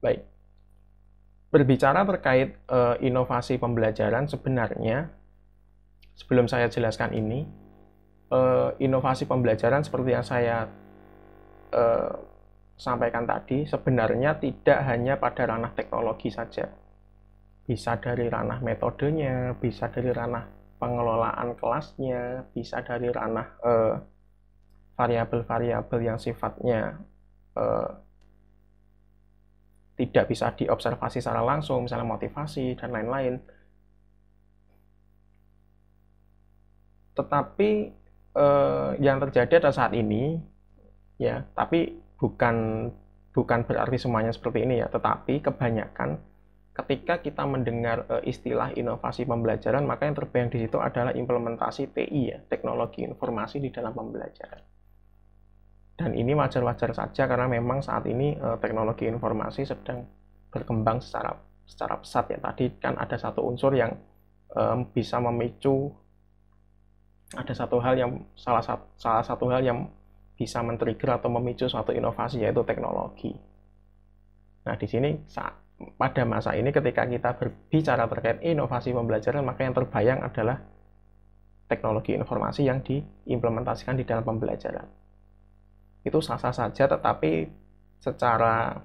Baik, berbicara terkait inovasi pembelajaran, sebenarnya sebelum saya jelaskan ini, inovasi pembelajaran seperti yang saya eh, sampaikan tadi, sebenarnya tidak hanya pada ranah teknologi saja. Bisa dari ranah metodenya, bisa dari ranah pengelolaan kelasnya, bisa dari ranah variabel-variabel yang sifatnya eh, tidak bisa diobservasi secara langsung, misalnya motivasi dan lain-lain. Tetapi yang terjadi adalah saat ini, ya, tapi bukan berarti semuanya seperti ini ya, tetapi kebanyakan ketika kita mendengar istilah inovasi pembelajaran, maka yang terbayang di situ adalah implementasi TI ya, teknologi informasi di dalam pembelajaran. Dan ini wajar-wajar saja karena memang saat ini teknologi informasi sedang berkembang secara pesat ya. Tadi kan ada satu unsur yang bisa memicu, ada salah satu hal yang bisa men-trigger atau memicu suatu inovasi, yaitu teknologi. Nah, di sini pada masa ini ketika kita berbicara terkait inovasi pembelajaran, maka yang terbayang adalah teknologi informasi yang diimplementasikan di dalam pembelajaran. Itu sah-sah saja, tetapi secara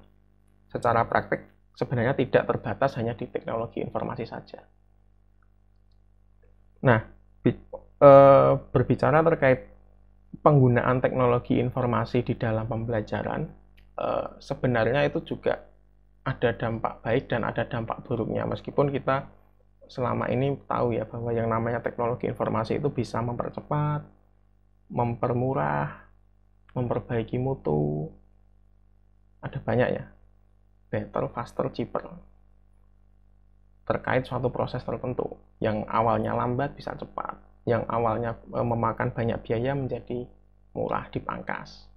praktik sebenarnya tidak terbatas hanya di teknologi informasi saja. Nah, berbicara terkait penggunaan teknologi informasi di dalam pembelajaran, sebenarnya itu juga ada dampak baik dan ada dampak buruknya. Meskipun kita selama ini tahu ya bahwa yang namanya teknologi informasi itu bisa mempercepat, mempermurah, memperbaiki mutu, ada banyak ya, better, faster, cheaper, terkait suatu proses tertentu. Yang awalnya lambat bisa cepat, yang awalnya memakan banyak biaya menjadi murah, dipangkas.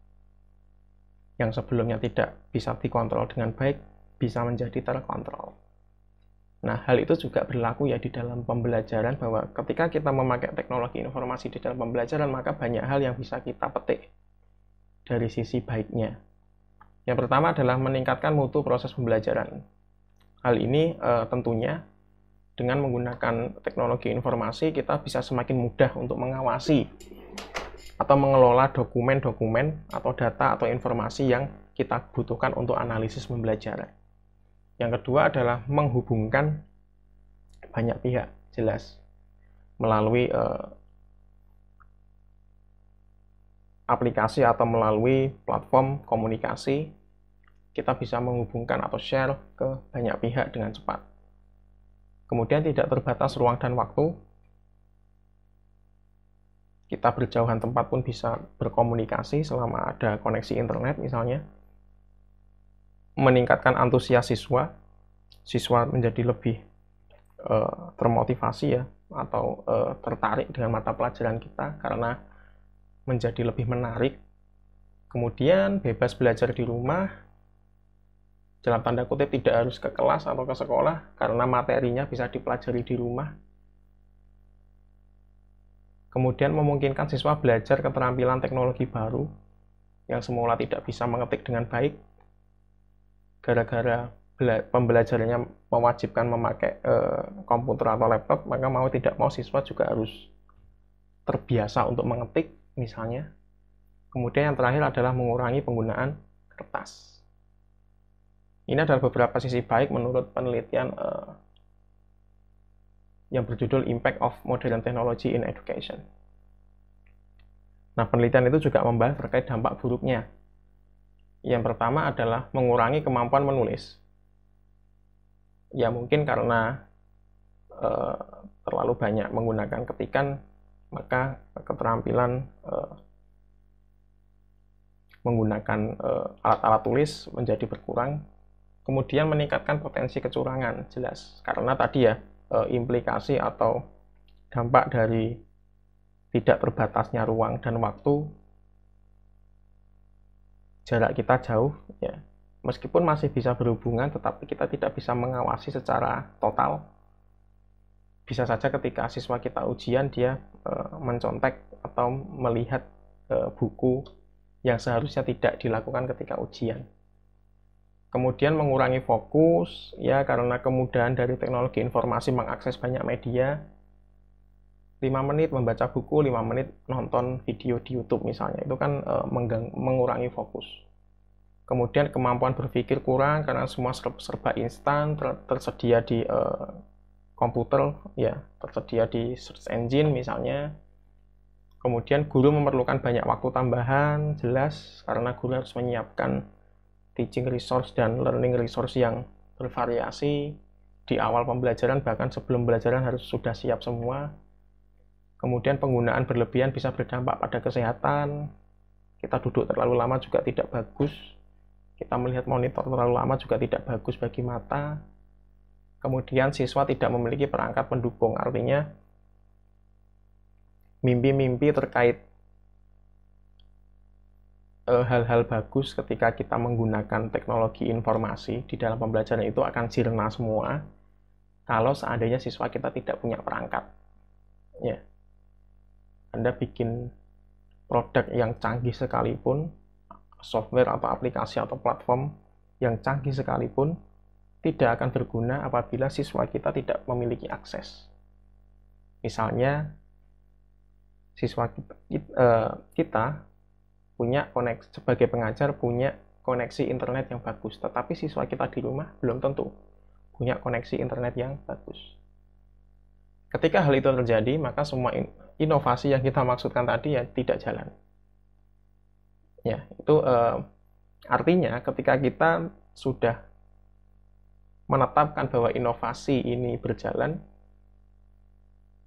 Yang sebelumnya tidak bisa dikontrol dengan baik, bisa menjadi terkontrol. Nah, hal itu juga berlaku ya di dalam pembelajaran, bahwa ketika kita memakai teknologi informasi di dalam pembelajaran, maka banyak hal yang bisa kita petik dari sisi baiknya. Yang pertama adalah meningkatkan mutu proses pembelajaran. Hal ini tentunya dengan menggunakan teknologi informasi, kita bisa semakin mudah untuk mengawasi atau mengelola dokumen-dokumen atau data atau informasi yang kita butuhkan untuk analisis pembelajaran. Yang kedua adalah menghubungkan banyak pihak, jelas, melalui aplikasi atau melalui platform komunikasi, kita bisa menghubungkan atau share ke banyak pihak dengan cepat. Kemudian tidak terbatas ruang dan waktu, kita berjauhan tempat pun bisa berkomunikasi selama ada koneksi internet misalnya. Meningkatkan antusias siswa menjadi lebih termotivasi ya, atau tertarik dengan mata pelajaran kita karena menjadi lebih menarik. Kemudian bebas belajar di rumah, dalam tanda kutip tidak harus ke kelas atau ke sekolah karena materinya bisa dipelajari di rumah. Kemudian memungkinkan siswa belajar keterampilan teknologi baru yang semula tidak bisa mengetik dengan baik, gara-gara pembelajarannya mewajibkan memakai komputer atau laptop, maka mau tidak mau siswa juga harus terbiasa untuk mengetik misalnya. Kemudian yang terakhir adalah mengurangi penggunaan kertas. Ini adalah beberapa sisi baik menurut penelitian yang berjudul Impact of Modern Technology in Education. Nah, penelitian itu juga membahas terkait dampak buruknya. Yang pertama adalah mengurangi kemampuan menulis. Ya mungkin karena terlalu banyak menggunakan ketikan, maka keterampilan menggunakan alat-alat tulis menjadi berkurang. Kemudian meningkatkan potensi kecurangan, jelas. Karena tadi ya, implikasi atau dampak dari tidak terbatasnya ruang dan waktu, jarak kita jauh ya, meskipun masih bisa berhubungan, tetapi kita tidak bisa mengawasi secara total. Bisa saja ketika siswa kita ujian, dia mencontek atau melihat buku yang seharusnya tidak dilakukan ketika ujian. Kemudian mengurangi fokus, ya karena kemudahan dari teknologi informasi mengakses banyak media. 5 menit membaca buku, 5 menit nonton video di YouTube misalnya, itu kan mengurangi fokus. Kemudian kemampuan berpikir kurang karena semua serba instan, tersedia di komputer, ya tersedia di search engine misalnya. Kemudian guru memerlukan banyak waktu tambahan, jelas, karena guru harus menyiapkan teaching resource dan learning resource yang bervariasi. Di awal pembelajaran, bahkan sebelum pembelajaran harus sudah siap semua. Kemudian penggunaan berlebihan bisa berdampak pada kesehatan. Kita duduk terlalu lama juga tidak bagus. Kita melihat monitor terlalu lama juga tidak bagus bagi mata. Kemudian siswa tidak memiliki perangkat pendukung, artinya mimpi-mimpi terkait hal-hal bagus ketika kita menggunakan teknologi informasi di dalam pembelajaran itu akan sirna semua kalau seandainya siswa kita tidak punya perangkat. Ya. Anda bikin produk yang canggih sekalipun, software atau aplikasi atau platform yang canggih sekalipun, tidak akan berguna apabila siswa kita tidak memiliki akses. Misalnya, siswa kita punya koneksi, sebagai pengajar punya koneksi internet yang bagus, tetapi siswa kita di rumah belum tentu punya koneksi internet yang bagus. Ketika hal itu terjadi, maka semua inovasi yang kita maksudkan tadi ya tidak jalan. Ya, itu artinya ketika kita sudah menetapkan bahwa inovasi ini berjalan,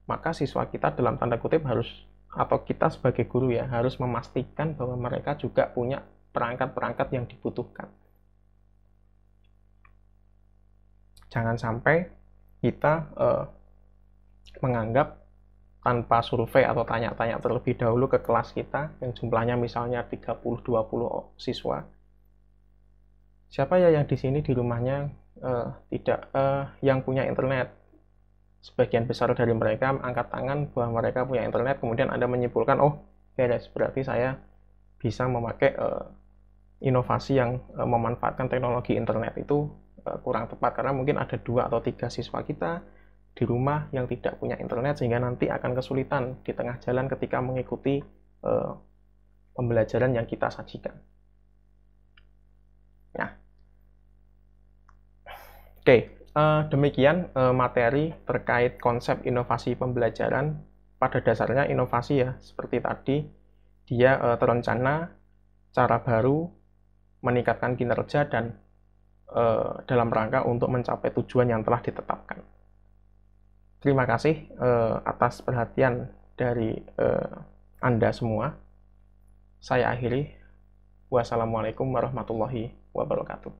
maka siswa kita dalam tanda kutip harus, atau kita sebagai guru ya, harus memastikan bahwa mereka juga punya perangkat-perangkat yang dibutuhkan. Jangan sampai kita menganggap tanpa survei atau tanya-tanya terlebih dahulu ke kelas kita, yang jumlahnya misalnya 30-20 siswa. Siapa ya yang di sini di rumahnya tidak yang punya internet? Sebagian besar dari mereka angkat tangan bahwa mereka punya internet, kemudian Anda menyimpulkan, oh beres, berarti saya bisa memakai inovasi yang memanfaatkan teknologi internet. Itu kurang tepat, karena mungkin ada 2 atau 3 siswa kita di rumah yang tidak punya internet, sehingga nanti akan kesulitan di tengah jalan ketika mengikuti pembelajaran yang kita sajikan. Nah, oke. Demikian materi terkait konsep inovasi pembelajaran. Pada dasarnya inovasi ya, seperti tadi, dia terencana, cara baru, meningkatkan kinerja, dan dalam rangka untuk mencapai tujuan yang telah ditetapkan. Terima kasih atas perhatian dari Anda semua. Saya akhiri. Wassalamualaikum warahmatullahi wabarakatuh.